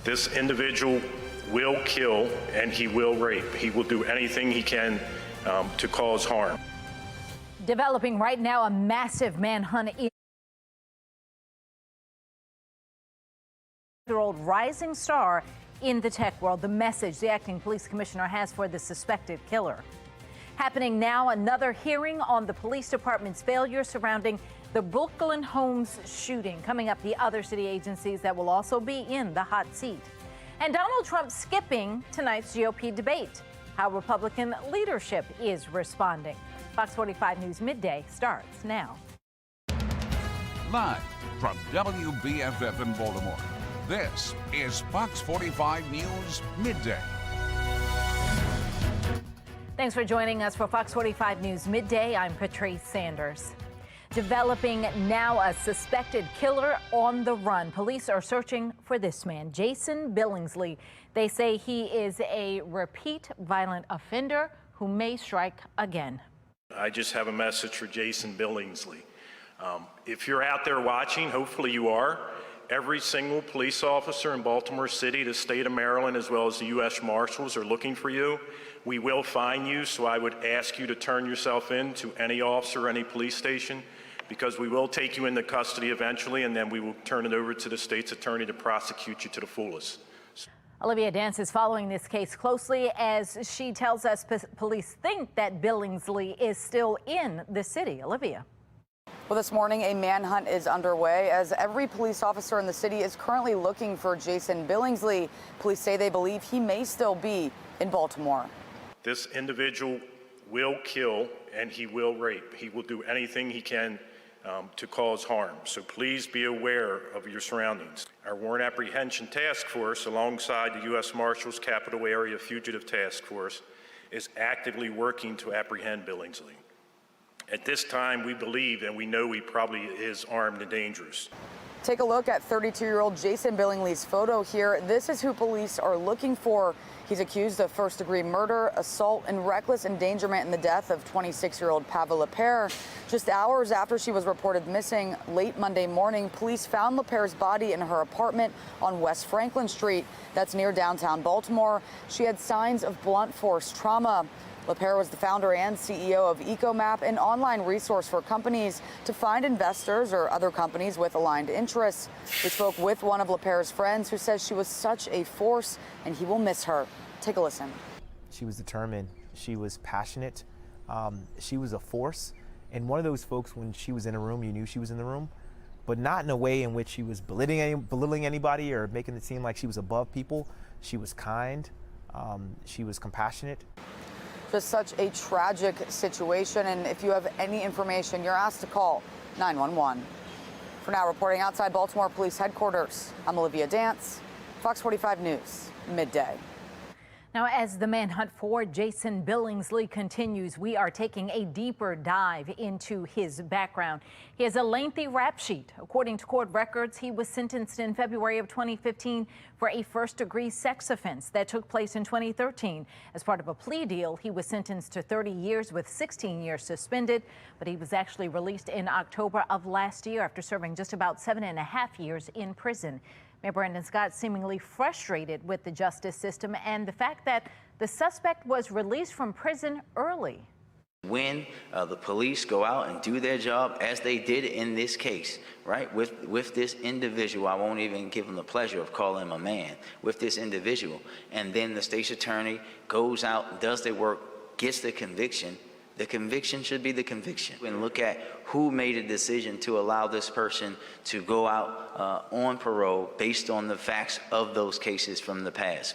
This individual will kill and he will rape. He will do anything he can to cause harm. Developing right now, a massive manhunt. Year-old rising star in the tech world. The message the acting police commissioner has for the suspected killer. Happening now, another hearing on the police department's failure surrounding the Brooklyn Homes shooting. Coming up, the other city agencies that will also be in the hot seat. And Donald Trump skipping tonight's GOP debate. How Republican leadership is responding. Fox 45 News Midday starts now. Live from WBFF in Baltimore, this is Fox 45 News Midday. Thanks for joining us for Fox 45 News Midday. I'm Patrice Sanders. Developing now, a suspected killer on the run. Police are searching for this man, Jason Billingsley. They say he is a repeat violent offender who may strike again. I just have a message for Jason Billingsley. If you're out there watching, hopefully you are, every single police officer in Baltimore City, the state of Maryland, as well as the U.S. Marshals are looking for you. We will find you, so I would ask you to turn yourself in to any officer, any police station, because we will take you into custody eventually, and then we will turn it over to the state's attorney to prosecute you to the fullest. Olivia Dance is following this case closely as she tells us police think that Billingsley is still in the city. Olivia. Well, this morning, a manhunt is underway as every police officer in the city is currently looking for Jason Billingsley. Police say they believe he may still be in Baltimore. This individual will kill and he will rape. He will do anything he can to cause harm. So please be aware of your surroundings. Our warrant apprehension task force, alongside the U.S. Marshals Capital Area Fugitive Task Force, is actively working to apprehend Billingsley. At this time, we believe and we know he probably is armed and dangerous. Take a look at 32-year-old Jason Billingsley's photo here. This is who police are looking for. He's accused of first-degree murder, assault, and reckless endangerment in the death of 26-year-old Pavel LePere. Just hours after she was reported missing, late Monday morning, police found LePere's body in her apartment on West Franklin Street. That's near downtown Baltimore. She had signs of blunt force trauma. LePere was the founder and CEO of EcoMap, an online resource for companies to find investors or other companies with aligned interests. We spoke with one of LePere's friends who says she was such a force and he will miss her. Take a listen. She was determined. She was passionate. She was a force. And one of those folks, when she was in a room, you knew she was in the room, but not in a way in which she was belittling anybody or making it seem like she was above people. She was kind. She was compassionate. Just such a tragic situation, and if you have any information, you're asked to call 911. For now, reporting outside Baltimore Police Headquarters, I'm Olivia Dance, Fox 45 News, Midday. Now, as the manhunt for Jason Billingsley continues, we are taking a deeper dive into his background. He has a lengthy rap sheet. According to court records, he was sentenced in February of 2015 for a first-degree sex offense that took place in 2013. As part of a plea deal, he was sentenced to 30 years with 16 years suspended, but he was actually released in October of last year after serving just about 7.5 years in prison. Mayor Brandon Scott seemingly frustrated with the justice system and the fact that the suspect was released from prison early. When the police go out and do their job, as they did in this case, right, with this individual, I won't even give him the pleasure of calling him a man, with this individual, and then the state's attorney goes out, does their work, gets the conviction should be the conviction. And look at who made a decision to allow this person to go out on parole based on the facts of those cases from the past.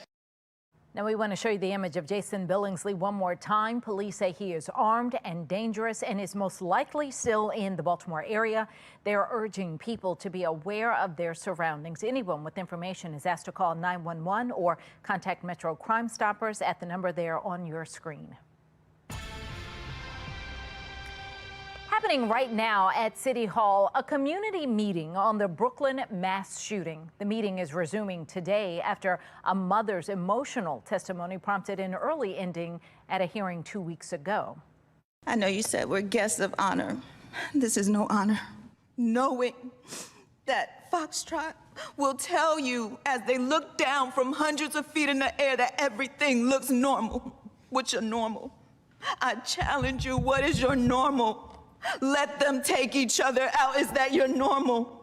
Now we want to show you the image of Jason Billingsley one more time. Police say he is armed and dangerous and is most likely still in the Baltimore area. They are urging people to be aware of their surroundings. Anyone with information is asked to call 911 or contact Metro Crime Stoppers at the number there on your screen. Happening right now at City Hall, a community meeting on the Brooklyn mass shooting. The meeting is resuming today after a mother's emotional testimony prompted an early ending at a hearing 2 weeks ago. I know you said we're guests of honor. This is no honor. Knowing that Foxtrot will tell you as they look down from hundreds of feet in the air that everything looks normal. What's your normal? I challenge you, what is your normal? Let them take each other out. Is that your normal?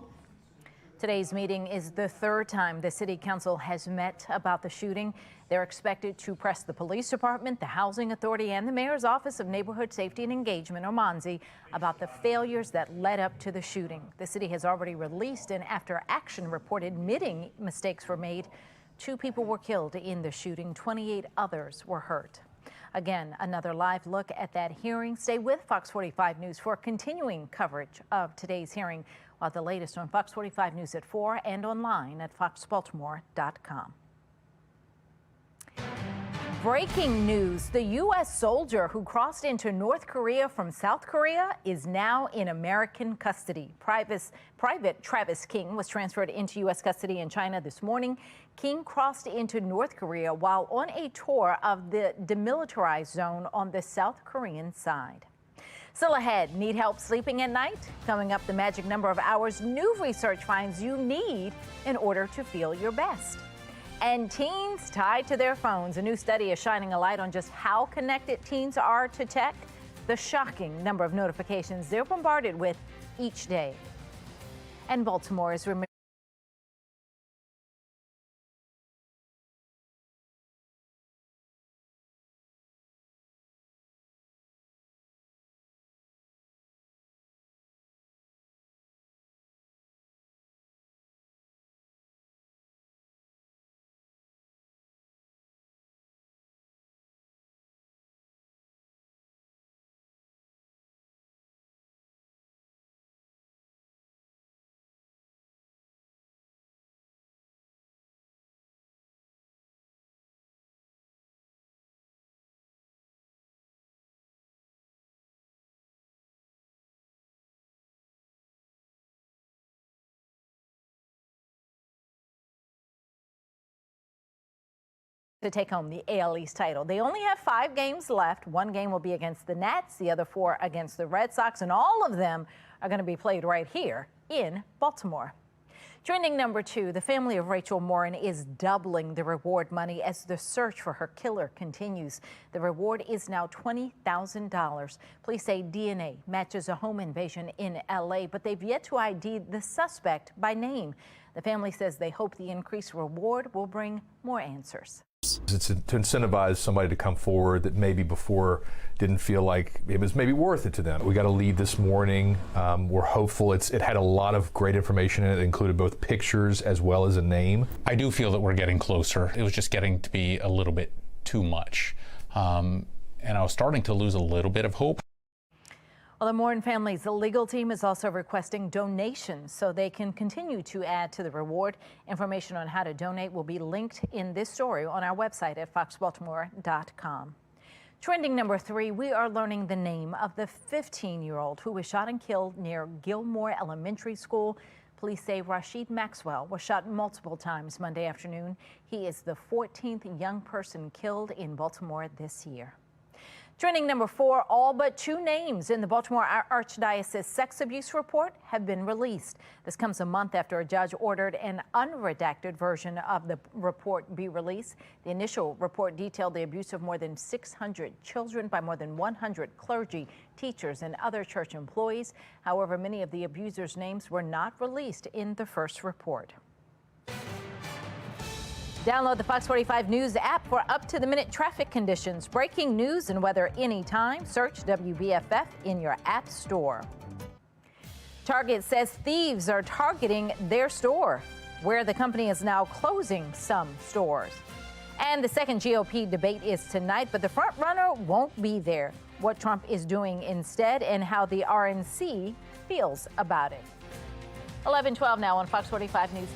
Today's meeting is the third time the city council has met about the shooting. They're expected to press the police department, the housing authority, and the mayor's office of neighborhood safety and engagement, or MONSE, about the failures that led up to the shooting. The city has already released an after-action report admitting mistakes were made. 2 people were killed in the shooting. 28 others were hurt. Again, another live look at that hearing. Stay with Fox 45 News for continuing coverage of today's hearing, while the latest on Fox 45 News at 4 and online at foxbaltimore.com. Breaking news. The U.S. soldier who crossed into North Korea from South Korea is now in American custody. Private Travis King was transferred into U.S. custody in China this morning. King crossed into North Korea while on a tour of the demilitarized zone on the South Korean side. Still ahead, need help sleeping at night? Coming up, the magic number of hours new research finds you need in order to feel your best. And teens tied to their phones. A new study is shining a light on just how connected teens are to tech, the shocking number of notifications they're bombarded with each day. And Baltimore is to take home the AL East title. They only have 5 games left. 1 game will be against the Nats, the other 4 against the Red Sox, and all of them are going to be played right here in Baltimore. Trending number 2, the family of Rachel Morin is doubling the reward money as the search for her killer continues. The reward is now $20,000. Police say DNA matches a home invasion in LA, but they've yet to ID the suspect by name. The family says they hope the increased reward will bring more answers. It's to incentivize somebody to come forward that maybe before didn't feel like it was maybe worth it to them. We got a lead this morning. We're hopeful. It had a lot of great information in it. It included both pictures as well as a name. I do feel that we're getting closer. It was just getting to be a little bit too much. And I was starting to lose a little bit of hope. Well, the Morin family's legal team is also requesting donations so they can continue to add to the reward. Information on how to donate will be linked in this story on our website at foxbaltimore.com. Trending number 3, we are learning the name of the 15-year-old who was shot and killed near Gilmore Elementary School. Police say Rashid Maxwell was shot multiple times Monday afternoon. He is the 14th young person killed in Baltimore this year. Trending number 4, all but 2 names in the Baltimore Archdiocese sex abuse report have been released. This comes a month after a judge ordered an unredacted version of the report be released. The initial report detailed the abuse of more than 600 children by more than 100 clergy, teachers, and other church employees. However, many of the abusers' names were not released in the first report. Download the Fox 45 News app for up-to-the-minute traffic conditions, breaking news, and weather anytime. Search WBFF in your app store. Target says thieves are targeting their store, where the company is now closing some stores. And the second GOP debate is tonight, but the front runner won't be there. What Trump is doing instead and how the RNC feels about it. 11:12 now on Fox 45 News.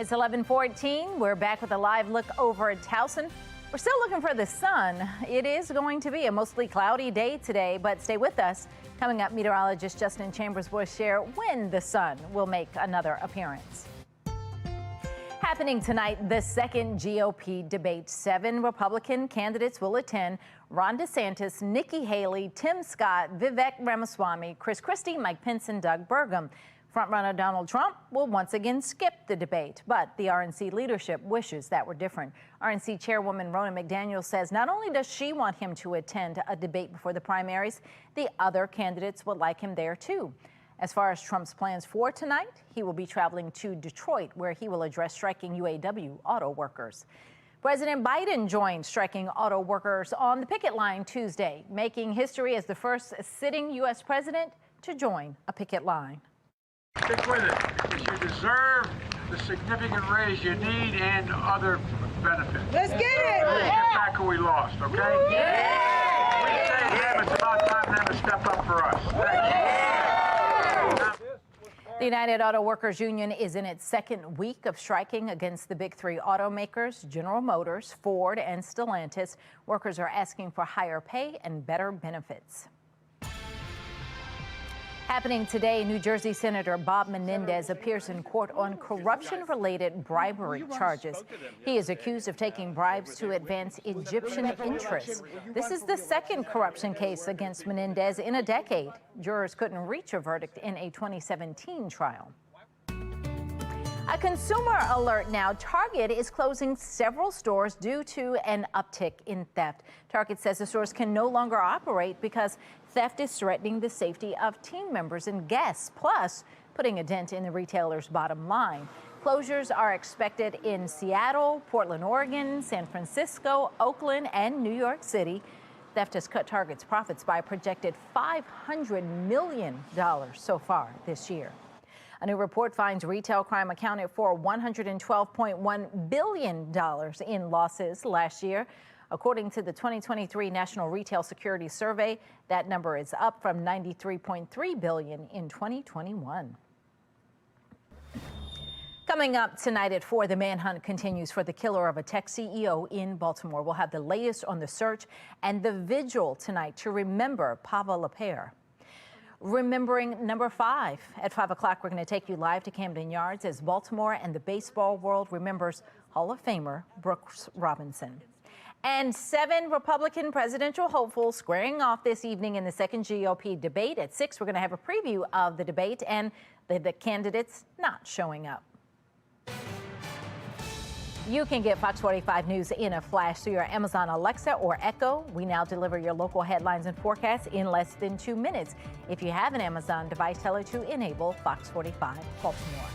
It's 11:14. We're back with a live look over at Towson. We're still looking for the sun. It is going to be a mostly cloudy day today, but stay with us. Coming up, meteorologist Justin Chambers will share when the sun will make another appearance. Happening tonight, the second GOP debate. 7 Republican candidates will attend. Ron DeSantis, Nikki Haley, Tim Scott, Vivek Ramaswamy, Chris Christie, Mike Pence, and Doug Burgum. Frontrunner Donald Trump will once again skip the debate, but the RNC leadership wishes that were different. RNC Chairwoman Ronna McDaniel says not only does she want him to attend a debate before the primaries, the other candidates would like him there too. As far as Trump's plans for tonight, he will be traveling to Detroit, where he will address striking UAW auto workers. President Biden joined striking auto workers on the picket line Tuesday, making history as the first sitting U.S. president to join a picket line. Stick with it, because you deserve the significant raise you need and other benefits. Let's get it! Let's get back what we lost, okay? Yeah! We say them, it's about time them to step up for us. Thank you. The United Auto Workers Union is in its second week of striking against the big 3 automakers, General Motors, Ford, and Stellantis. Workers are asking for higher pay and better benefits. Happening today, New Jersey Senator Bob Menendez appears in court on corruption-related bribery charges. He is accused of taking bribes to advance Egyptian interests. This is the second corruption case against Menendez in a decade. Jurors couldn't reach a verdict in a 2017 trial. A consumer alert now. Target is closing several stores due to an uptick in theft. Target says the stores can no longer operate because theft is threatening the safety of team members and guests, plus putting a dent in the retailer's bottom line. Closures are expected in Seattle, Portland, Oregon, San Francisco, Oakland, and New York City. Theft has cut Target's profits by a projected $500 million so far this year. A new report finds retail crime accounted for $112.1 billion in losses last year. According to the 2023 National Retail Security Survey, that number is up from $93.3 billion in 2021. Coming up tonight at 4, the manhunt continues for the killer of a tech CEO in Baltimore. We'll have the latest on the search and the vigil tonight to remember Pavel Lapierre. Remembering number 5. At 5 o'clock, we're going to take you live to Camden Yards as Baltimore and the baseball world remembers Hall of Famer Brooks Robinson. And 7 Republican presidential hopefuls squaring off this evening in the second GOP debate. At 6, we're going to have a preview of the debate and the candidates not showing up. You can get Fox 45 News in a flash through your Amazon Alexa or Echo. We now deliver your local headlines and forecasts in less than 2 minutes. If you have an Amazon device, tell it to enable Fox 45 Baltimore.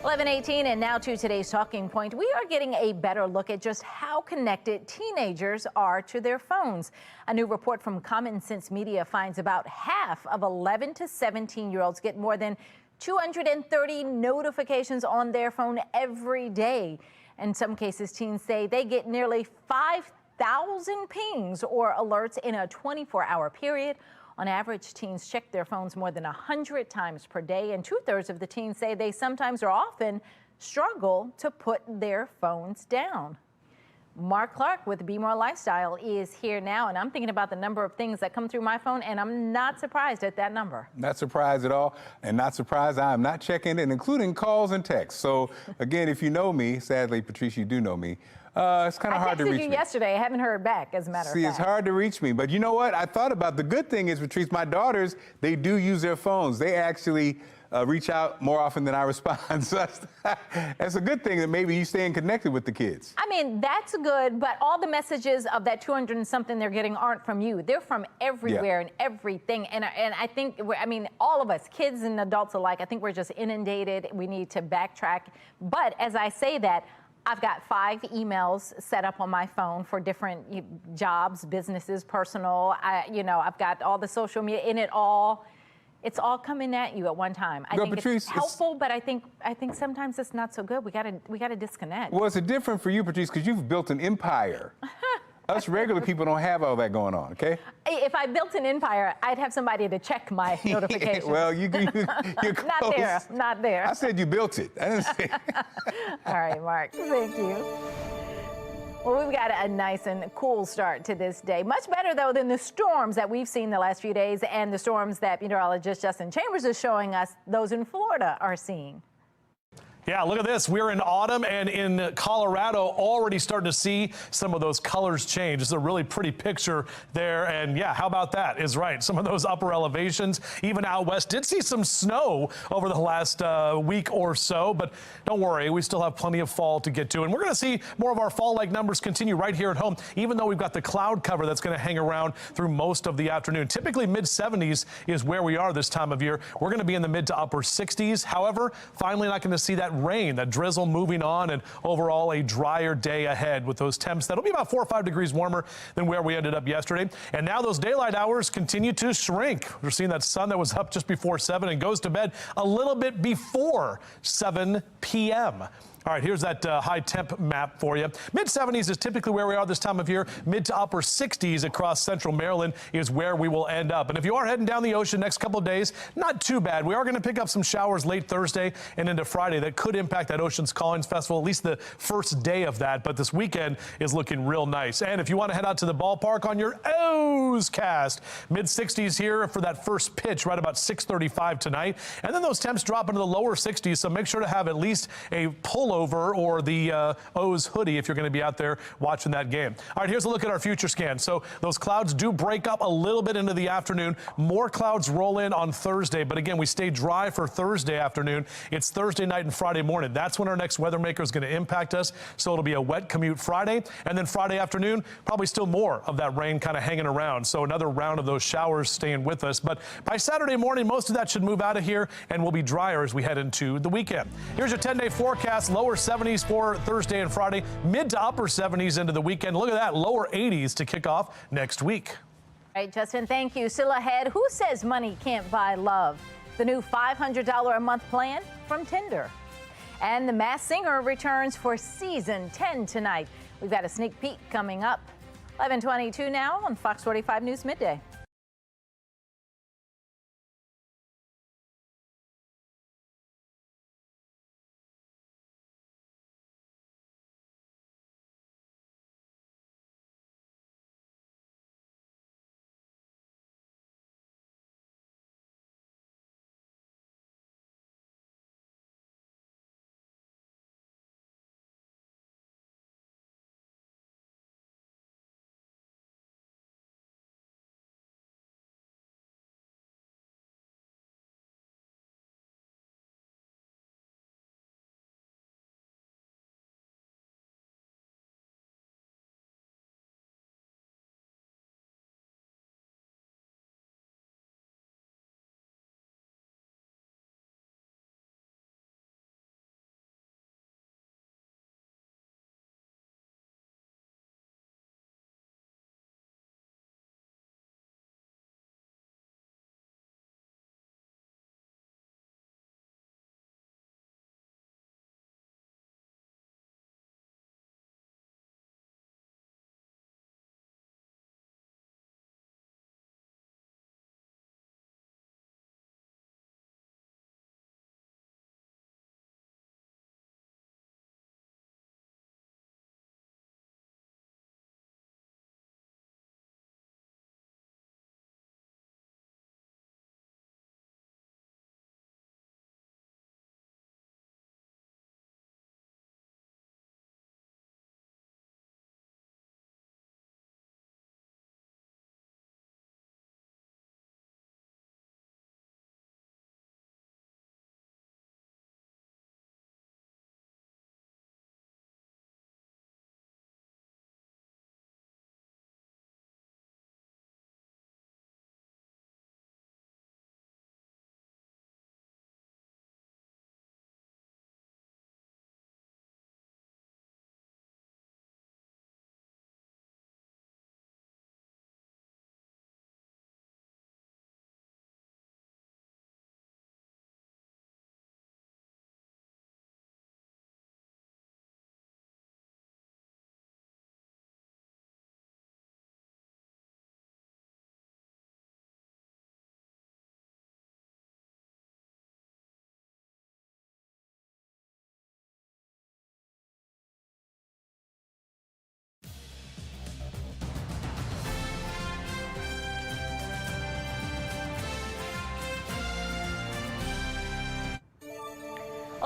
11:18 and now to today's talking point. We are getting a better look at just how connected teenagers are to their phones. A new report from Common Sense Media finds about half of 11 to 17-year-olds get more than 230 notifications on their phone every day. In some cases, teens say they get nearly 5,000 pings or alerts in a 24-hour period. On average, teens check their phones more than 100 times per day, and 2/3 of the teens say they sometimes or often struggle to put their phones down. Mark Clark with Bmore Lifestyle is here now, and I'm thinking about the number of things that come through my phone, and I'm not surprised at that number. Not surprised at all, and not surprised I am not checking it, including calls and texts. So again, if you know me, sadly, Patrice, you do know me, it's kind of hard to reach me. I texted you yesterday. I haven't heard back, as a matter of fact. See, it's hard to reach me, but you know what? I thought about the good thing is, Patrice, my daughters, they do use their phones. They actually reach out more often than I respond. So that's a good thing that maybe you staying connected with the kids. I mean, that's good, but all the messages of that 200 and something they're getting aren't from you. They're from everywhere and everything. And I think, I mean, all of us, kids and adults alike, I think we're just inundated. We need to backtrack. But as I say that, I've got 5 emails set up on my phone for different jobs, businesses, personal. I've got all the social media in it all. It's all coming at you at one time. I think Patrice, it's helpful, but I think sometimes it's not so good. We gotta disconnect. Well, it's different for you, Patrice, because you've built an empire Us regular people don't have all that going on, okay? If I built an empire, I'd have somebody to check my notifications. Well, you're close. Not there, not there. I said you built it. I didn't say. All right, Mark, thank you. Well, we've got a nice and cool start to this day. Much better, though, than the storms that we've seen the last few days and the storms that meteorologist Justin Chambers is showing us those in Florida are seeing. Yeah, look at this. We're in autumn, and in Colorado, already starting to see some of those colors change. It's a really pretty picture there. And yeah, how about that? Is right. Some of those upper elevations, even out west, did see some snow over the last week or so. But don't worry, we still have plenty of fall to get to. And we're going to see more of our fall-like numbers continue right here at home, even though we've got the cloud cover that's going to hang around through most of the afternoon. Typically, mid-70s is where we are this time of year. We're going to be in the mid to upper 60s. However, finally not going to see that rain, that drizzle moving on, and overall a drier day ahead with those temps. That'll be about 4 or 5 degrees warmer than where we ended up yesterday. And now those daylight hours continue to shrink. We're seeing that sun that was up just before 7 and goes to bed a little bit before 7 p.m. All right, here's that high temp map for you. Mid-70s is typically where we are this time of year. Mid to upper 60s across central Maryland is where we will end up. And if you are heading down the ocean next couple of days, not too bad. We are going to pick up some showers late Thursday and into Friday that could impact that Oceans Callings Festival, at least the first day of that. But this weekend is looking real nice. And if you want to head out to the ballpark on your O's cast, mid-60s here for that first pitch right about 6:35 tonight. And then those temps drop into the lower 60s, so make sure to have at least a pullover or the O's hoodie if you're going to be out there watching that game. All right, here's a look at our future scan. So those clouds do break up a little bit into the afternoon. More clouds roll in on Thursday, but again, we stay dry for Thursday afternoon. It's Thursday night and Friday morning. That's when our next weather maker is going to impact us. So it'll be a wet commute Friday, and then Friday afternoon, probably still more of that rain kind of hanging around. So another round of those showers staying with us. But by Saturday morning, most of that should move out of here, and we'll be drier as we head into the weekend. Here's your 10-day forecast. Lower 70s for Thursday and Friday, mid to upper 70s into the weekend. Look at that, lower 80s to kick off next week. All right, Justin, thank you. Still ahead, who says money can't buy love? The new $500 a month plan from Tinder. And The Masked Singer returns for season 10 tonight. We've got a sneak peek coming up. 11:22 now on Fox 45 News Midday.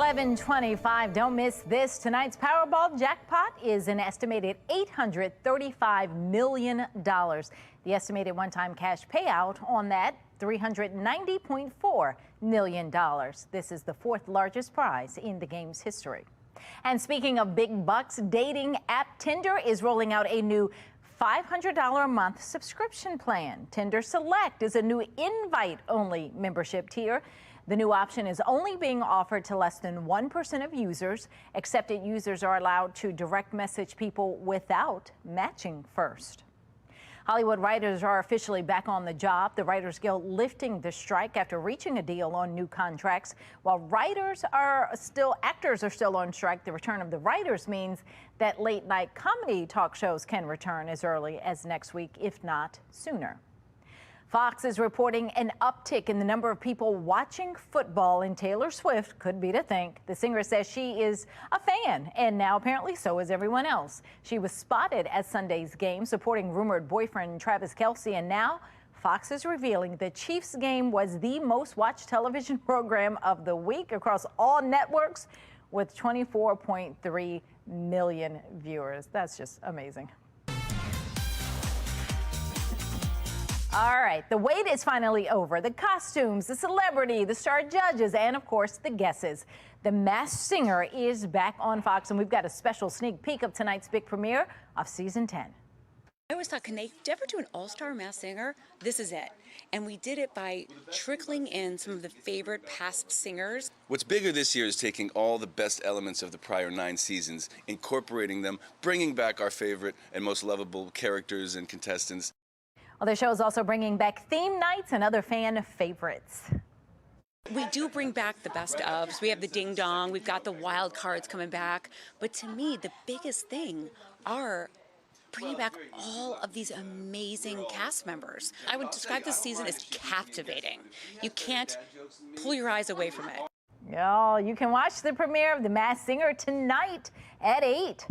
11:25. Don't miss this. Tonight's Powerball jackpot is an estimated $835 million. The estimated one-time cash payout on that, $390.4 million. This is the fourth largest prize in the game's history. And speaking of big bucks, dating app Tinder is rolling out a new $500 a month subscription plan. Tinder Select is a new invite-only membership tier. The new option is only being offered to less than 1% of users. Accepted users are allowed to direct message people without matching first. Hollywood writers are officially back on the job. The Writers Guild lifting the strike after reaching a deal on new contracts. While actors are still on strike, the return of the writers means that late night comedy talk shows can return as early as next week, if not sooner. Fox is reporting an uptick in the number of people watching football, and Taylor Swift could be to thank. The singer says she is a fan, and now apparently so is everyone else. She was spotted at Sunday's game supporting rumored boyfriend Travis Kelce, and now Fox is revealing the Chiefs game was the most watched television program of the week across all networks with 24.3 million viewers. That's just amazing. All right, the wait is finally over. The costumes, the celebrity, the star judges, and of course, the guesses. The Masked Singer is back on Fox, and we've got a special sneak peek of tonight's big premiere of season 10. I always thought, can they ever do an all-star Masked Singer? This is it. And we did it by trickling in some of the favorite past singers. What's bigger this year is taking all the best elements of the prior 9 seasons, incorporating them, bringing back our favorite and most lovable characters and contestants. Well, the show is also bringing back theme nights and other fan favorites. We do bring back the best ofs. We have the ding dong, we've got the wild cards coming back. But to me, the biggest thing are bringing back all of these amazing cast members. I would describe this season as captivating. You can't pull your eyes away from it. Y'all, you can watch the premiere of The Masked Singer tonight at 8.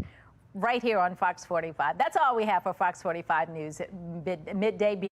Right here on Fox 45. That's all we have for Fox 45 News at midday.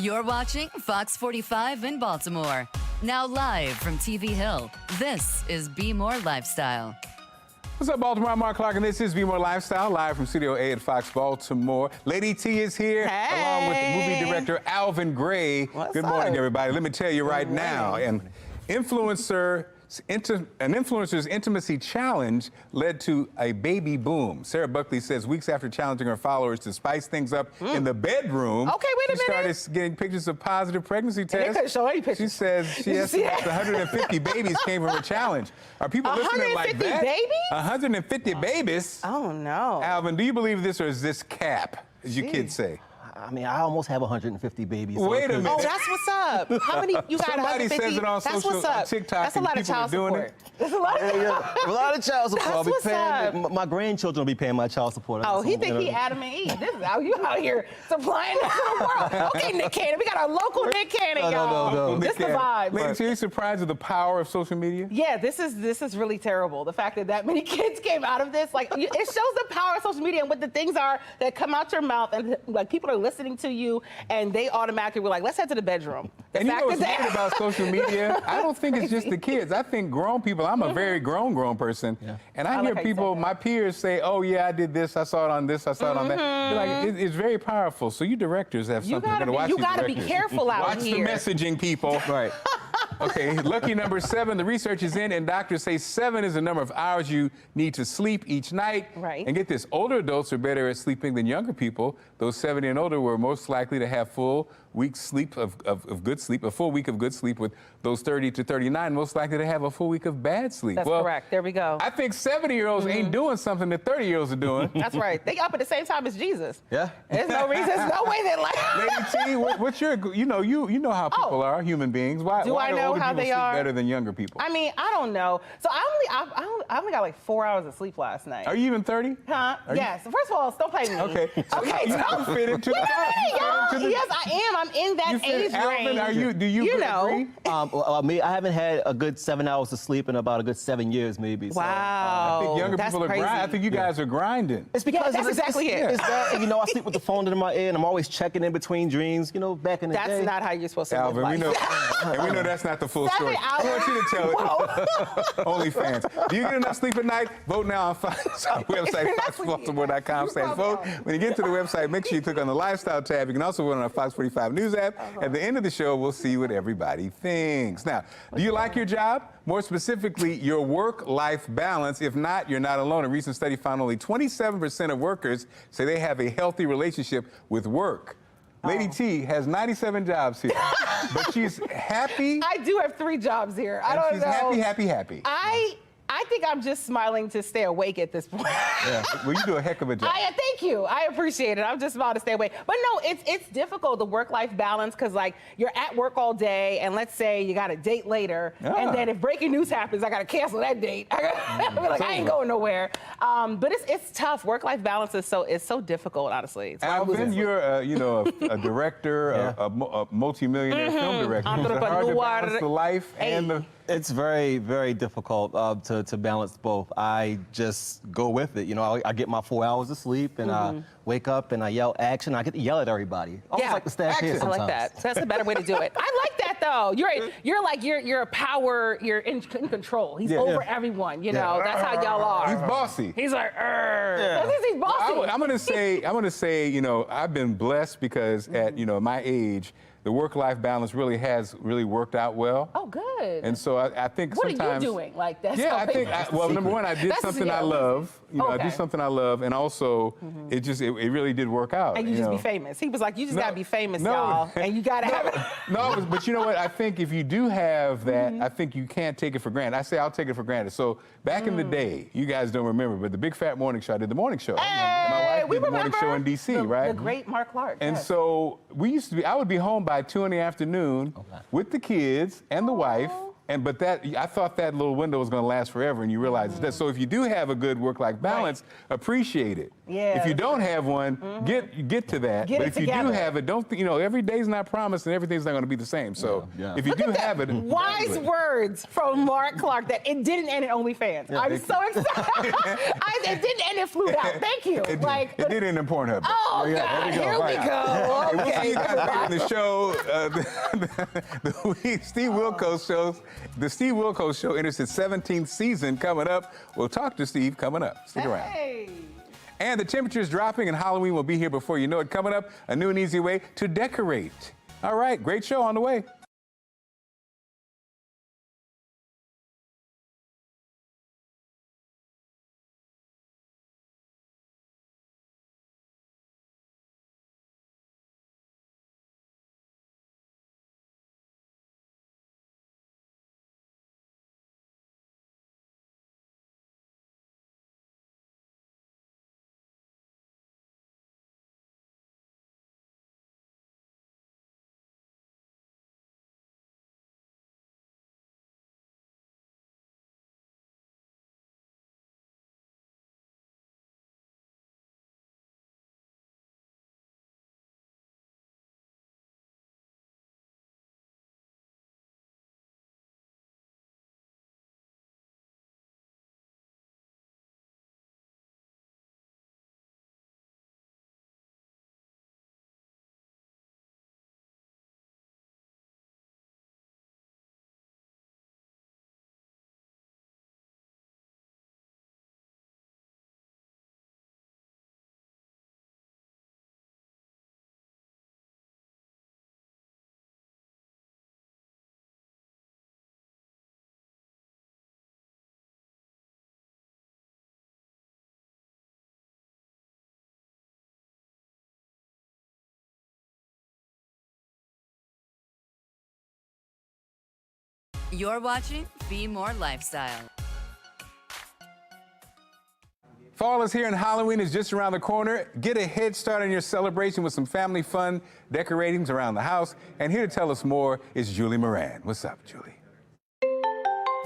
You're watching Fox 45 in Baltimore. Now live from TV Hill, this is Bmore Lifestyle. What's up, Baltimore? I'm Mark Clark, and this is Bmore Lifestyle, live from Studio A at Fox Baltimore. Lady T is here, along with the movie director Alvin Gray. Good morning, everybody. Let me tell you right now, an influencer's intimacy challenge led to a baby boom. Sarah Buckley says weeks after challenging her followers to spice things up in the bedroom, she started getting pictures of positive pregnancy tests. They couldn't show any pictures. She says she estimates 150 babies came from her challenge. Are people listening like that? 150 babies? 150 babies? Oh, no. Alvin, do you believe this, or is this cap, as you kids say? I mean, I almost have 150 babies. Wait a minute. Oh, that's what's up. How many you got? Somebody 150? says it on That's social, what's up. on TikTok, That's a lot of people are child doing support. it. That's a lot of A lot of child support. I'll That's be what's paying, up. my grandchildren will be paying my child support. Oh, he think he Adam and Eve. This is how you out here supplying this to the world. Okay, Nick Cannon. We got our local Nick Cannon, y'all. No. This the vibe. Ladies, are you surprised at the power of social media? Yeah, this is really terrible. The fact that many kids came out of this, like, it shows the power of social media and what the things are that come out your mouth, and like people are listening to you, and they automatically were like, let's head to the bedroom. And you know what's weird about social media? I don't think it's just the kids. I think grown people. I'm a very grown person, and I hear people, my peers say, "Oh yeah, I did this. I saw it on this. I saw it on that." They're like, it's very powerful. So you directors have something. You gotta be careful out watch here. Watch the messaging, people. Right. Okay, lucky number 7. The research is in, and doctors say 7 is the number of hours you need to sleep each night. Right. And get this, older adults are better at sleeping than younger people. Those 70 and older were most likely to have full week sleep of good sleep, a full week of good sleep, with those 30 to 39 most likely to have a full week of bad sleep. That's correct. There we go. I think 70-years ain't doing something that 30-years are doing. That's right. They up at the same time as Jesus. Yeah. There's no reason. There's no way that Lady T, what's your, you know how people are, human beings. Why do I know older how people they sleep are? better than younger people? I mean, I don't know. So I only got like 4 hours of sleep last night. Are you even 30? Huh? Yes. First of all, don't play with me. Okay. So Okay. you fit into the y'all. Yes, I am. I'm in that age Alvin, range. do you agree? Me, I haven't had a good 7 hours of sleep in about a good 7 years, maybe. So, Wow. I think younger people are grinding. I think you guys are grinding. It's because that's exactly it. It's that, you know, I sleep with the phone in my ear, and I'm always checking in between dreams. You know, back in the day. That's not how you're supposed to Alvin, live we know, life. and we know that's not the full 7 story. hours? I want you to tell it. OnlyFans. Do you get enough sleep at night? Vote now on our website, foxbaltimore.com/vote. When you get to the website, make sure you click on the Lifestyle tab. You can also vote on our Fox 45 News app. At the end of the show, we'll see what everybody thinks. Now, do you like your job? More specifically, your work-life balance. If not, you're not alone. A recent study found only 27% of workers say they have a healthy relationship with work. Lady T has 97 jobs here, but she's happy. I do have 3 jobs here. I don't know. She's happy. I think I'm just smiling to stay awake at this point. Yeah, well, you do a heck of a job. Thank you. I appreciate it. I'm just smiling to stay awake. But no, it's difficult, the work-life balance, because like you're at work all day, and let's say you got a date later, and then if breaking news happens, I got to cancel that date. I ain't going nowhere. But it's tough. Work-life balance is so difficult, honestly. Alvin, you're a director, a multi-millionaire film director. Is it hard to balance the life and the... It's very, very difficult to balance both. I just go with it. You know, I get my 4 hours of sleep, and I wake up and I yell action. I get to yell at everybody. Almost like the staff here sometimes. I like that. So that's a better way to do it. I like that though. You're a power. You're in control. He's over everyone. You know, that's how y'all are. He's bossy. He's like, he's bossy. I'm gonna say, you know, I've been blessed because at my age, the work-life balance has worked out well. Oh, good. And so I think what sometimes... What are you doing? Like that? Yeah, I think, well, number one, I did something I love. I did something I love, and also it really did work out. And you just be famous. He was like, you just gotta be famous, y'all, and you gotta have it. No, but you know what? I think if you do have that, I think you can't take it for granted. I say I'll take it for granted. So back in the day, you guys don't remember, but the Big Fat Morning Show, I did the morning show. My wife did the morning show in D.C., right? The great Mark Clark. And so I would be home by 2 in the afternoon with the kids and the wife But that, I thought that little window was going to last forever, and you realize that. So if you do have a good work-life balance, appreciate it. Yeah. If you don't have one, get to that. Get but it if you together. do have it, don't, every day's not promised and everything's not going to be the same. So if you do have it. Wise words from Mark Clark that it didn't end in OnlyFans. I'm so excited. It didn't end in Flute Out. Thank you. It did end in Pornhub. Oh, yeah, God, there here we go. Hey, we'll see Okay, you guys later in the show. Steve Wilkos shows. The Steve Wilkos Show enters its 17th season coming up. We'll talk to Steve coming up. Stick around. And the temperature's dropping and Halloween will be here before you know it. Coming up, a new and easy way to decorate. All right, great show on the way. You're watching Bmore Lifestyle. Fall is here and Halloween is just around the corner. Get a head start on your celebration with some family fun decoratings around the house. And here to tell us more is Julie Moran. What's up, Julie?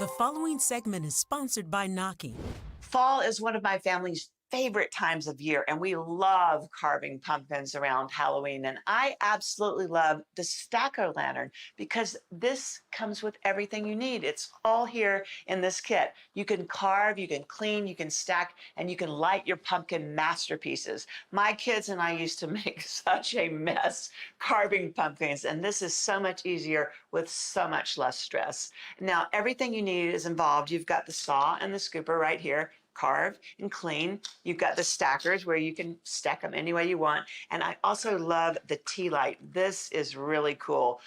The following segment is sponsored by Naki. Fall is one of my family's favorite times of year, and we love carving pumpkins around Halloween. And I absolutely love the Stack-O-Lantern because this comes with everything you need. It's all here in this kit. You can carve, you can clean, you can stack, and you can light your pumpkin masterpieces. My kids and I used to make such a mess carving pumpkins, and this is so much easier with so much less stress. Now, everything you need is involved. You've got the saw and the scooper right here. Carve and clean. You've got the stackers where you can stack them any way you want. And I also love the tea light. This is really cool.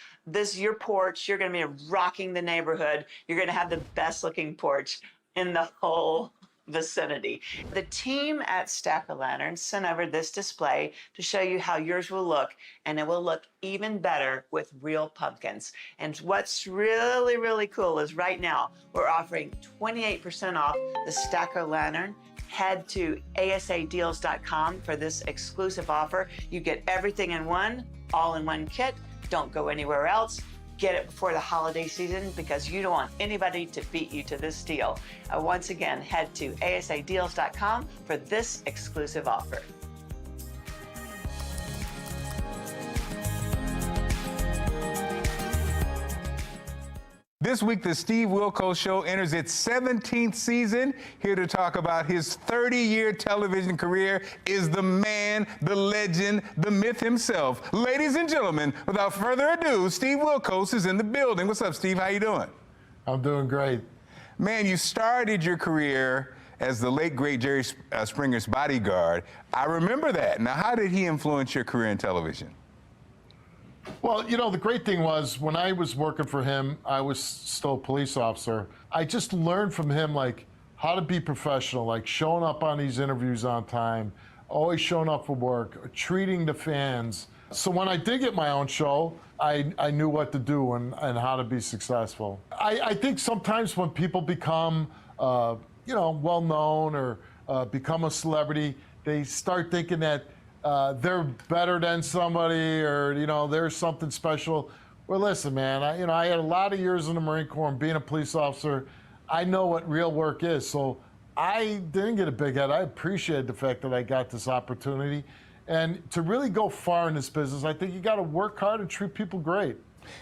Your porch, you're gonna be rocking the neighborhood. You're gonna have the best looking porch in the whole vicinity. The team at Stack-O-Lantern sent over this display to show you how yours will look, and it will look even better with real pumpkins. And what's really, really cool is right now we're offering 28% off the Stack-O-Lantern. Head to asadeals.com for this exclusive offer. You get everything in one, all in one kit. Don't go anywhere else. Get it before the holiday season because you don't want anybody to beat you to this deal. Once again, head to asadeals.com for this exclusive offer. This week, the Steve Wilkos Show enters its 17th season. Here to talk about his 30-year television career is the man, the legend, the myth himself. Ladies and gentlemen, without further ado, Steve Wilkos is in the building. What's up, Steve? How you doing? I'm doing great. Man, you started your career as the late, great Jerry Springer's bodyguard. I remember that. Now, how did he influence your career in television? Well, the great thing was when I was working for him, I was still a police officer. I just learned from him, like, how to be professional, like showing up on these interviews on time, always showing up for work, treating the fans. So when I did get my own show, I knew what to do and how to be successful. I think sometimes when people become, well-known or become a celebrity, they start thinking that they're better than somebody or, there's something special. Well, listen, man, I had a lot of years in the Marine Corps and being a police officer, I know what real work is. So I didn't get a big head. I appreciate the fact that I got this opportunity. And to really go far in this business, I think you got to work hard and treat people great.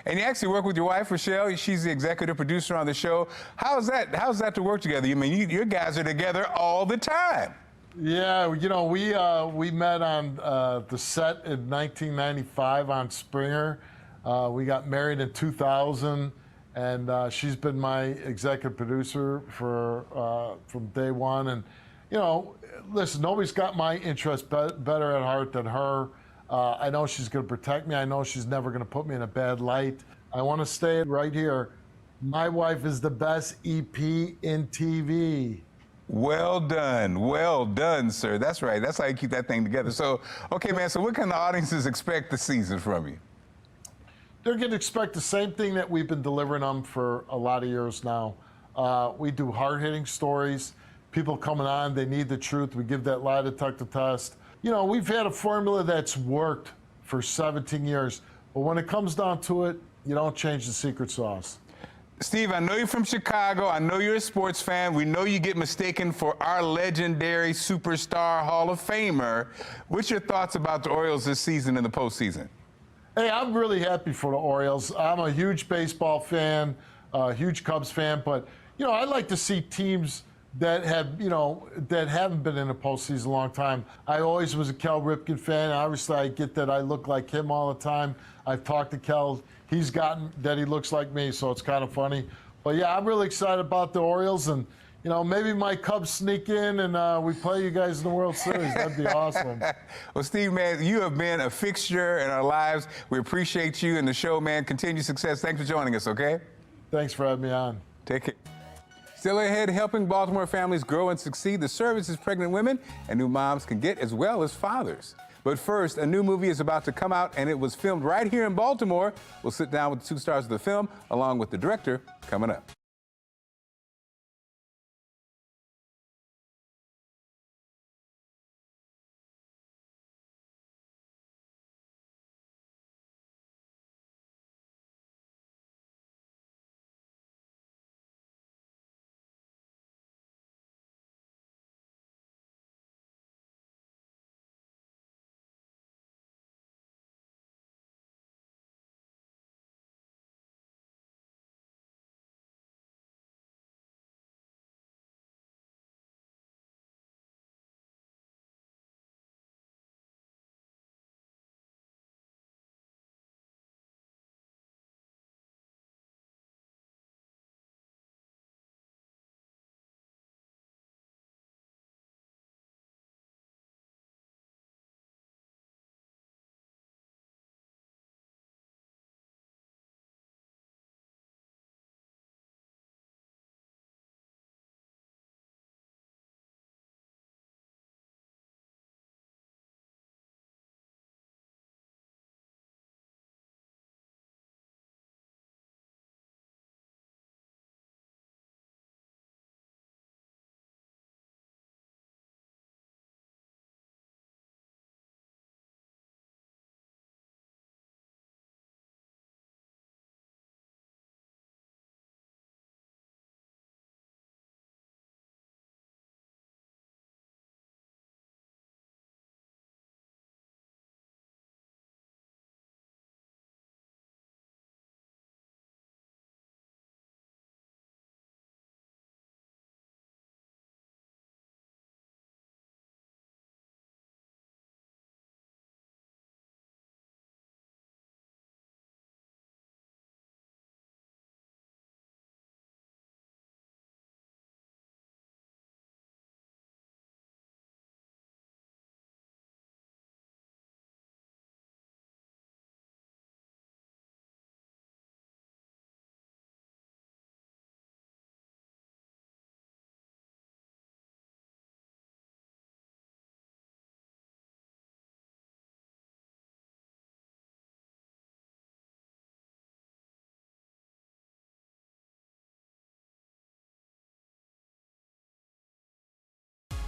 And you actually work with your wife, Rochelle. She's the executive producer on the show. How's that to work together? I mean, you guys are together all the time. Yeah, we met on the set in 1995 on Springer. We got married in 2000, and she's been my executive producer from day one. And listen, nobody's got my interest better at heart than her. I know she's going to protect me. I know she's never going to put me in a bad light. I want to stay right here. My wife is the best EP in TV. Well done, sir. That's right. That's how you keep that thing together. So, okay, man, so what can the audiences expect this season from you? They're going to expect the same thing that we've been delivering them for a lot of years now. We do hard-hitting stories. People coming on, they need the truth. We give that lie detector test. We've had a formula that's worked for 17 years. But when it comes down to it, you don't change the secret sauce. Steve, I know you're from Chicago. I know you're a sports fan. We know you get mistaken for our legendary superstar Hall of Famer. What's your thoughts about the Orioles this season in the postseason? Hey, I'm really happy for the Orioles. I'm a huge baseball fan, a huge Cubs fan, but I like to see teams that have, that haven't been in the postseason a long time. I always was a Cal Ripken fan. Obviously, I get that I look like him all the time. I've talked to Cal. He's gotten that he looks like me, so it's kind of funny. But yeah, I'm really excited about the Orioles, and maybe my Cubs sneak in and we play you guys in the World Series. That'd be awesome. Well, Steve, man, you have been a fixture in our lives. We appreciate you and the show, man. Continued success. Thanks for joining us, okay? Thanks for having me on. Take care. Still ahead, helping Baltimore families grow and succeed, the services pregnant women and new moms can get, as well as fathers. But first, a new movie is about to come out, and it was filmed right here in Baltimore. We'll sit down with the two stars of the film, along with the director, coming up.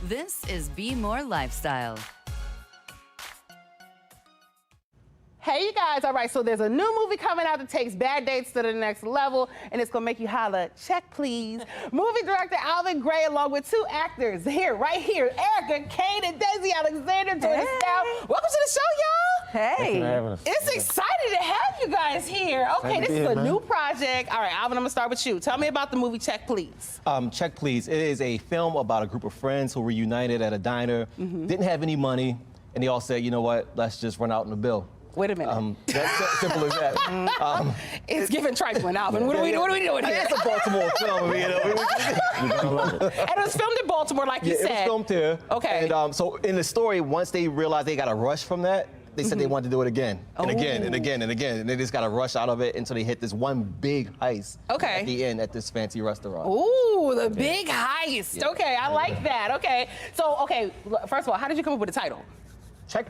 This is Bmore Lifestyle. Hey, you guys. All right, so there's a new movie coming out that takes bad dates to the next level, and it's going to make you holla, check, please. Movie director Alvin Gray, along with 2 actors here, right here, Erica Kane and Daisy Alexander, join us now. Welcome to the show, y'all. Hey. It's exciting to have you guys here. Okay, this is a new project. All right, Alvin, I'm going to start with you. Tell me about the movie Check, Please. Check, Please. It is a film about a group of friends who reunited at a diner, didn't have any money, and they all said, you know what, let's just run out on the bill. Wait a minute. That's simple as that. It's giving trifling, Alvin. What are we doing here? It's a Baltimore film, you know. And it was filmed in Baltimore, like you said. It was filmed here. Okay. And so in the story, once they realized they got a rush from that, they said they wanted to do it again and again and again and again. And they just got a rush out of it until they hit this one big heist at the end at this fancy restaurant. Ooh, the big heist. Yeah. Okay, I like that. Okay. So, okay, first of all, how did you come up with the title? Check.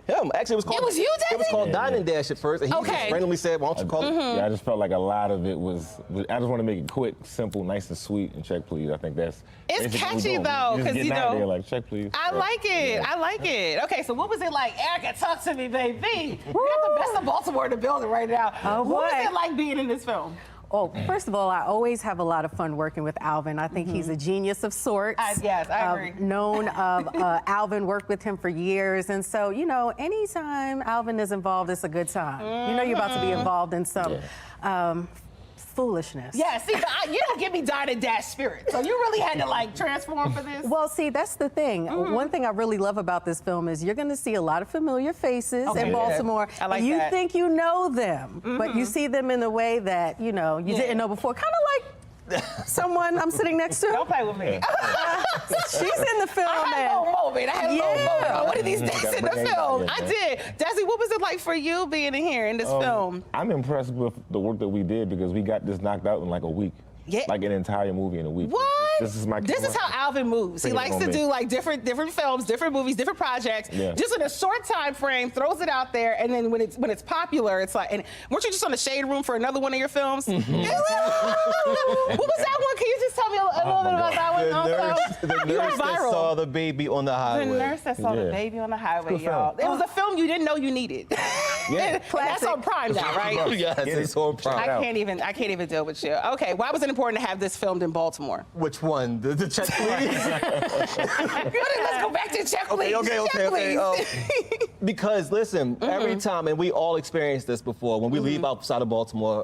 Him. Actually, it was called. It was you, Desi? It was called Dine and Dash at first, and he just randomly said, "Why don't you call it?" Yeah, I just felt like a lot of it was. I just want to make it quick, simple, nice and sweet, and check, please. I think that's. It's catchy though, because you know. There, like, check, please. I like it. I like it. Okay, so what was it like? Erica, talk to me, baby. We got the best of Baltimore in the building right now. Oh, boy. What was it like being in this film? Oh, first of all, I always have a lot of fun working with Alvin. I think he's a genius of sorts. Yes, I agree. Known of Alvin, worked with him for years. And so, you know, anytime Alvin is involved, it's a good time. You know you're about to be involved in some foolishness. Yeah, see, but you don't give me Dine and Dash spirit. So you really had to like transform for this? Well, see, that's the thing. One thing I really love about this film is you're going to see a lot of familiar faces in Baltimore. I like you that. think you know them, but you see them in a way that, you know, you didn't know before. Kind of like someone I'm sitting next to. Don't play with me. She's in the film. I had a little moment. I had a little moment on one of these days in the film. I did. Desi, what was it like for you being in here in this film? I'm impressed with the work that we did because we got this knocked out in like a week. Yeah. Like an entire movie in a week. What? This is how Alvin moves. He likes to do like different films, different movies, different projects. Yeah. Just in a short time frame, throws it out there, and then when it's popular, it's like. And weren't you just on the Shade Room for another one of your films? What was that one? Can you just tell me a little bit about that one? The nurse that saw the baby on the highway. The nurse that saw the baby on the highway, y'all. It was a film you didn't know you needed. Yeah. That's on Prime now, right? Yes, it's on Prime. I can't even deal with you. Okay, why was it important to have this filmed in Baltimore? Which one? The check, please? Let's go back to check, please. Okay. Because listen, every time, and we all experienced this before, when we leave outside of Baltimore,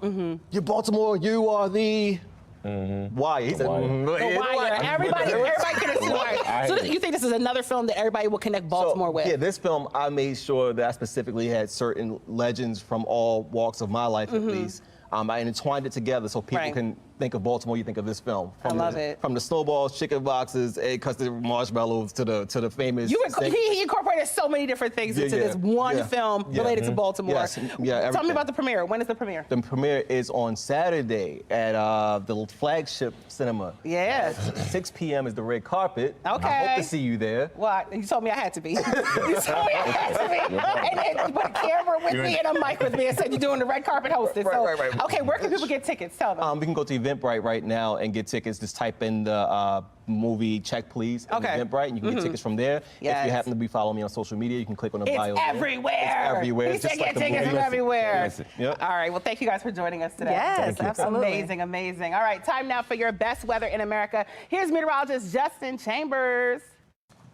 you're Baltimore, you are the. Why? He said, Everybody can see why. So you think this is another film that everybody will connect Baltimore with? Yeah, this film, I made sure that I specifically had certain legends from all walks of my life, at least. I entwined it together so people can think of Baltimore, you think of this film. I love it. From the snowballs, chicken boxes, egg custard marshmallows to the famous. He incorporated so many different things into this one film related to Baltimore. Yes. Tell me about the premiere. When is the premiere? The premiere is on Saturday at the flagship cinema. Yes. 6 p.m. is the red carpet. Okay. I hope to see you there. Well, you told me I had to be. You told me I had to be. And then you put a camera with me and a mic with me and said you're doing the red carpet hosting. Right. Okay, where can people get tickets? Tell them. We can go to Eventbrite right now and get tickets. Just type in the movie Check Please in Eventbrite, and you can get tickets from there. Yes. If you happen to be following me on social media, you can click on the bio. It's everywhere. It's everywhere. He said get tickets from everywhere. All right. Well, thank you guys for joining us today. Yes, absolutely. Amazing. All right. Time now for your best weather in America. Here's meteorologist Justin Chambers.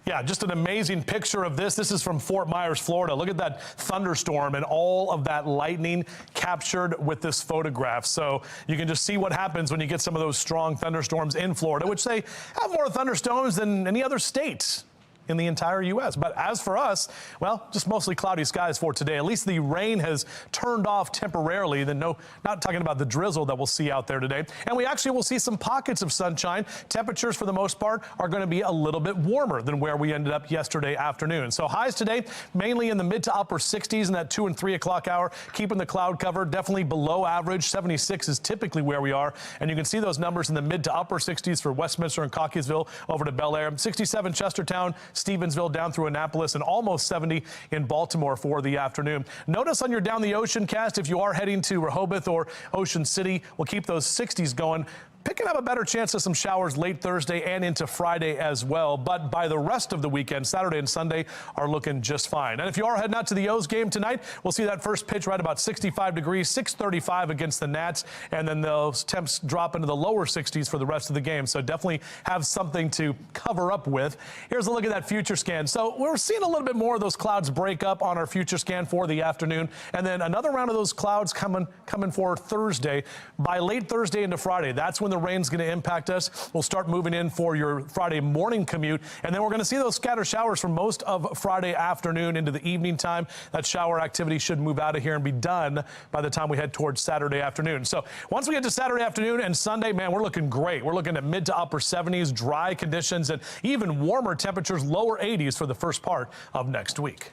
Yeah, just an amazing picture of this. This is from Fort Myers, Florida. Look at that thunderstorm and all of that lightning captured with this photograph. So you can just see what happens when you get some of those strong thunderstorms in Florida, which they have more thunderstorms than any other state in the entire U.S. But as for us, well, just mostly cloudy skies for today. At least the rain has turned off temporarily. Not talking about the drizzle that we'll see out there today. And we actually will see some pockets of sunshine. Temperatures for the most part are going to be a little bit warmer than where we ended up yesterday afternoon. So highs today, mainly in the mid to upper 60s in that 2 and 3 o'clock hour, keeping the cloud cover definitely below average. 76 is typically where we are. And you can see those numbers in the mid to upper 60s for Westminster and Cockeysville over to Bel Air. 67 Chestertown, Stevensville down through Annapolis, and almost 70 in Baltimore for the afternoon. Notice on your down the ocean cast, if you are heading to Rehoboth or Ocean City, we'll keep those 60s going. picking up a better chance of some showers late Thursday and into Friday as well. But by the rest of the weekend, Saturday and Sunday are looking just fine. And if you are heading out to the O's game tonight, we'll see that first pitch right about 65 degrees, 6:35 against the Nats. And then those temps drop into the lower 60s for the rest of the game. So definitely have something to cover up with. Here's a look at that future scan. So we're seeing a little bit more of those clouds break up on our future scan for the afternoon. And then another round of those clouds coming for Thursday. By late Thursday into Friday, that's when the rain's going to impact us. We'll start moving in for your Friday morning commute. And then we're going to see those scattered showers for most of Friday afternoon into the evening time. That shower activity should move out of here and be done by the time we head towards Saturday afternoon. So once we get to Saturday afternoon and Sunday, man, we're looking great. We're looking at mid to upper 70s, dry conditions, and even warmer temperatures, lower 80s for the first part of next week.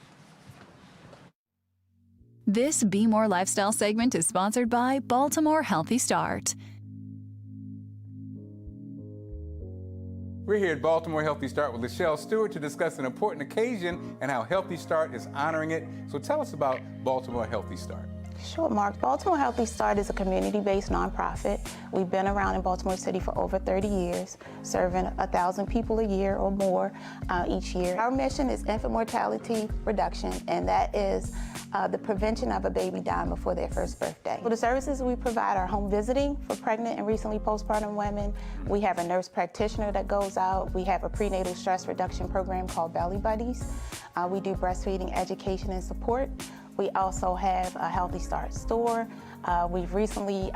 This Bmore Lifestyle segment is sponsored by Baltimore Healthy Start. We're here at Baltimore Healthy Start with Lachelle Stewart to discuss an important occasion and how Healthy Start is honoring it. So tell us about Baltimore Healthy Start. Sure, Mark. Baltimore Healthy Start is a community-based nonprofit. We've been around in Baltimore City for over 30 years, serving 1,000 people a year or more each year. Our mission is infant mortality reduction, and that is the prevention of a baby dying before their first birthday. Well, the services we provide are home visiting for pregnant and recently postpartum women. We have a nurse practitioner that goes out. We have a prenatal stress reduction program called Belly Buddies. We do breastfeeding education and support. We also have a Healthy Start store. We've recently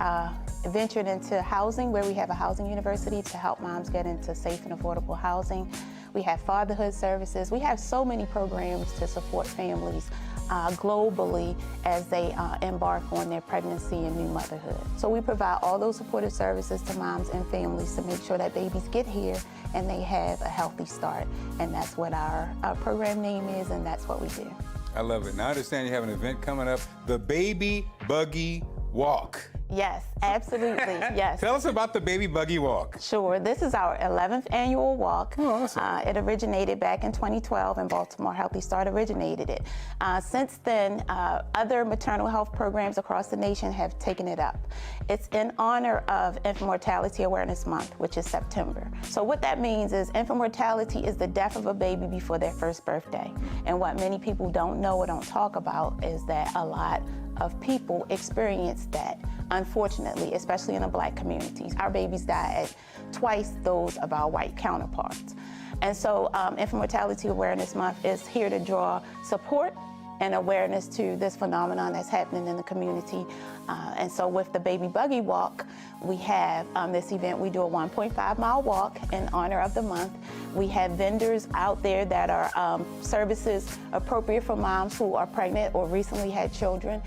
ventured into housing, where we have a housing university to help moms get into safe and affordable housing. We have fatherhood services. We have so many programs to support families globally as they embark on their pregnancy and new motherhood. So we provide all those supportive services to moms and families to make sure that babies get here and they have a healthy start. And that's what our program name is, and that's what we do. I love it. Now I understand you have an event coming up, the Baby Buggy Walk. Yes, absolutely, yes. Tell us about the Baby Buggy Walk. Sure, this is our 11th annual walk. Oh, awesome. It originated back in 2012, and Baltimore Healthy Start originated it. Since then, other maternal health programs across the nation have taken it up. It's in honor of Infant Mortality Awareness Month, which is September. So what that means is infant mortality is the death of a baby before their first birthday. And what many people don't know or don't talk about is that a lot of people experience that, unfortunately, especially in the Black communities. Our babies die at twice those of our white counterparts. And so Infant Mortality Awareness Month is here to draw support and awareness to this phenomenon that's happening in the community. And so with the Baby Buggy Walk, we have this event. We do a 1.5-mile walk in honor of the month. We have vendors out there that are services appropriate for moms who are pregnant or recently had children.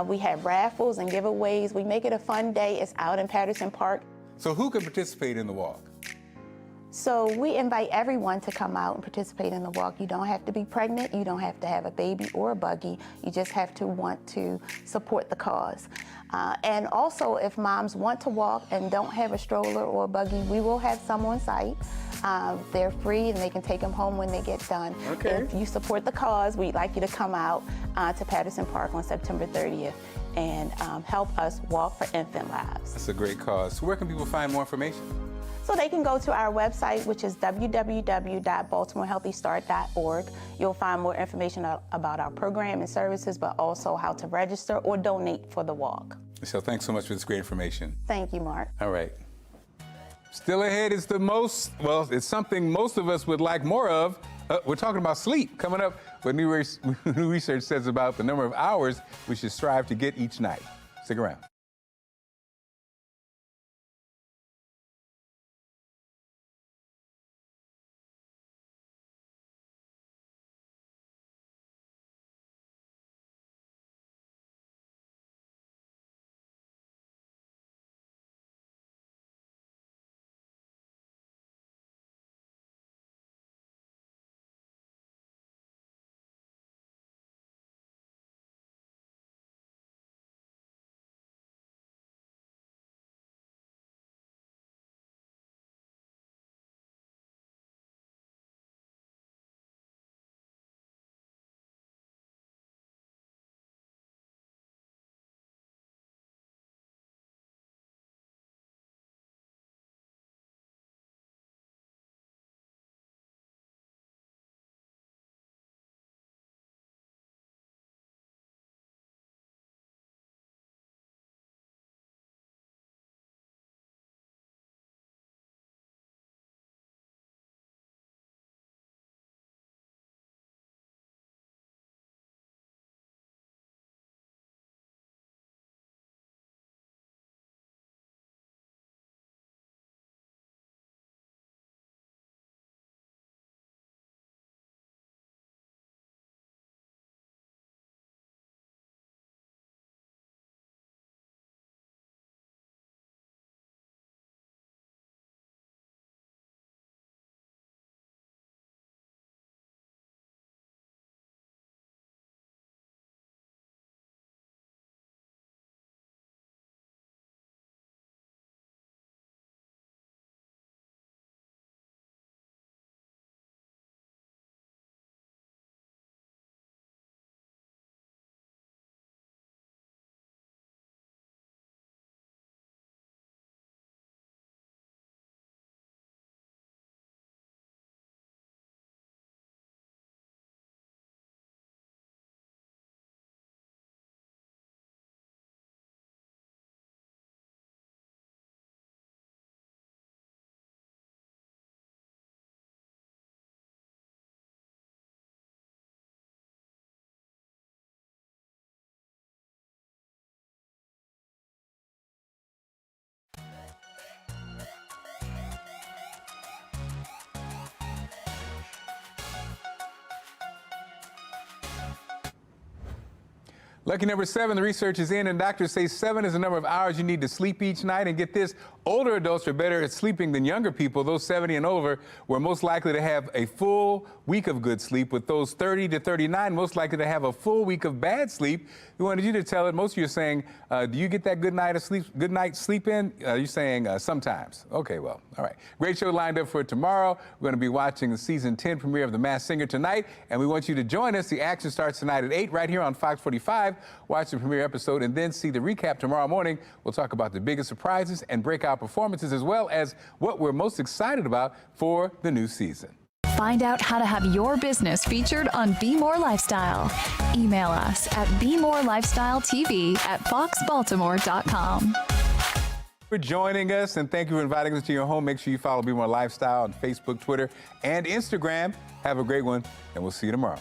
We have raffles and giveaways. We make it a fun day. It's out in Patterson Park. So who can participate in the walk? So we invite everyone to come out and participate in the walk. You don't have to be pregnant. You don't have to have a baby or a buggy. You just have to want to support the cause. And also, if moms want to walk and don't have a stroller or a buggy, we will have some on site. They're free and they can take them home when they get done. Okay. If you support the cause, we'd like you to come out to Patterson Park on September 30th and help us walk for infant lives. That's a great cause. So where can people find more information? So they can go to our website, which is www.baltimorehealthystart.org. You'll find more information about our program and services, but also how to register or donate for the walk. So thanks so much for this great information. Thank you, Mark. All right. Still ahead is it's something most of us would like more of. We're talking about sleep. Coming up, what new research says about the number of hours we should strive to get each night. Stick around. Lucky number 7, the research is in, and doctors say 7 is the number of hours you need to sleep each night. And get this, older adults are better at sleeping than younger people. Those 70 and over were most likely to have a full week of good sleep, with those 30 to 39 most likely to have a full week of bad sleep. We wanted you to tell it. Most of you are saying, do you get that good night's sleep in? You're saying sometimes. Okay, well, all right. Great show lined up for tomorrow. We're going to be watching the season 10 premiere of The Masked Singer tonight, and we want you to join us. The action starts tonight at 8 right here on Fox 45. Watch the premiere episode and then see the recap tomorrow morning. We'll talk about the biggest surprises and breakout performances, as well as what we're most excited about for the new season. Find out how to have your business featured on Bmore Lifestyle. Email us at bmorelifestyletv@foxbaltimore.com. For joining us, and thank you for inviting us to your home. Make sure you follow Bmore Lifestyle on Facebook, Twitter, and Instagram. Have a great one, and we'll see you tomorrow.